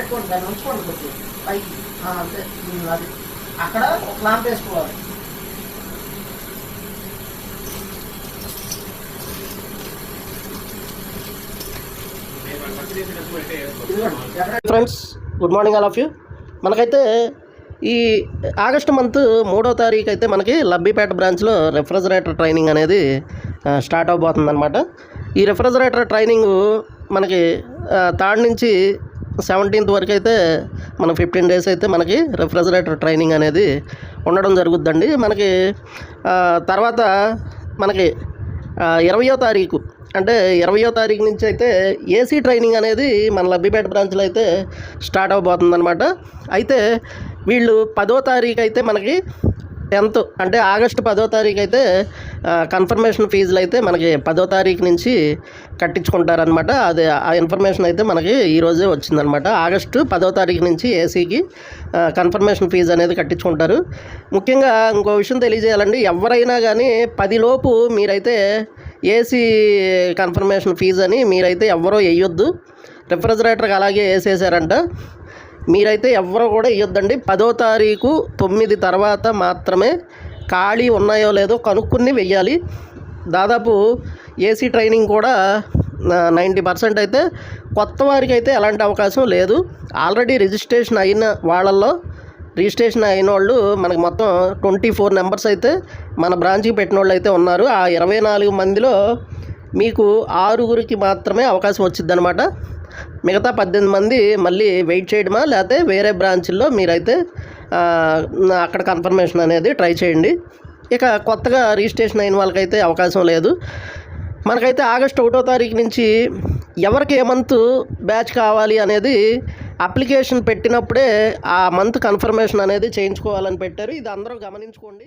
పెట్టుకోండి, దాన్ని ఉంచుకోండి కొంచెం పైకి. అంతే, అది అక్కడ ఒక క్లాంప్ వేసుకోవాలి. Friends, good morning all of you. మనకైతే ఈ ఆగస్టు మంత్ 3వ తారీఖు అయితే మనకి లబ్బిపేట బ్రాంచ్లో రెఫ్రిజరేటర్ ట్రైనింగ్ అనేది స్టార్ట్ అవబోతుంది అనమాట. ఈ రెఫ్రిజరేటర్ ట్రైనింగ్ మనకి 3rd నుంచి 17th వరకు అయితే మన 15 days అయితే మనకి రెఫ్రిజరేటర్ ట్రైనింగ్ అనేది ఉండడం జరుగుద్దండి. మనకి తర్వాత మనకి 20వ తారీఖు అంటే 20వ తారీఖు నుంచి అయితే ఏసీ ట్రైనింగ్ అనేది మన లబ్బిపేట బ్రాంచ్లో అయితే స్టార్ట్ అవబోతుందన్నమాట. అయితే వీళ్ళు 10వ తారీఖు అయితే మనకి 10th అంటే ఆగస్టు 10వ తారీఖు అయితే కన్ఫర్మేషన్ ఫీజులు అయితే మనకి 10వ తారీఖు నుంచి కట్టించుకుంటారనమాట. అది ఆ ఇన్ఫర్మేషన్ అయితే మనకి ఈరోజే వచ్చిందనమాట. ఆగస్టు 10వ తారీఖు నుంచి ఏసీకి కన్ఫర్మేషన్ ఫీజు అనేది కట్టించుకుంటారు. ముఖ్యంగా ఇంకో విషయం తెలియజేయాలండి, ఎవరైనా కానీ 10 లోపు మీరైతే ఏసీ కన్ఫర్మేషన్ ఫీజు అని మీరైతే ఎవరో వేయొద్దు. రెఫ్రిజరేటర్కి అలాగే వేసేసారంట. మీరైతే ఎవరో కూడా వేయొద్దండి. 10వ తారీఖు 9 తర్వాత మాత్రమే ఖాళీ ఉన్నాయో లేదో కనుక్కుని వెయ్యాలి. దాదాపు ఏసీ ట్రైనింగ్ కూడా 90% అయితే కొత్త వారికి అయితే ఎలాంటి అవకాశం లేదు. ఆల్రెడీ రిజిస్ట్రేషన్ అయిన వాళ్ళల్లో రిజిస్ట్రేషన్ అయిన వాళ్ళు మనకి మొత్తం 24 నెంబర్స్ అయితే మన బ్రాంచ్కి పెట్టిన వాళ్ళు అయితే ఉన్నారు. ఆ 24 మందిలో మీకు 6గురికి మాత్రమే అవకాశం వచ్చింది అనమాట. మిగతా 18 మంది మళ్ళీ వెయిట్ చేయడమా లేకపోతే వేరే బ్రాంచ్ల్లో మీరైతే అక్కడ కన్ఫర్మేషన్ అనేది ట్రై చేయండి. ఇక కొత్తగా రిజిస్ట్రేషన్ అయిన వాళ్ళకైతే అవకాశం లేదు. మనకైతే ఆగస్టు 1వ తారీఖు నుంచి ఎవరికి ఏ మంత్ బ్యాచ్ కావాలి అనేది అప్లికేషన్ పెట్టినప్పుడే ఆ మంత్ కన్ఫర్మేషన్ అనేది చేయించుకోవాలని పెట్టారు. ఇది అందరూ గమనించుకోండి.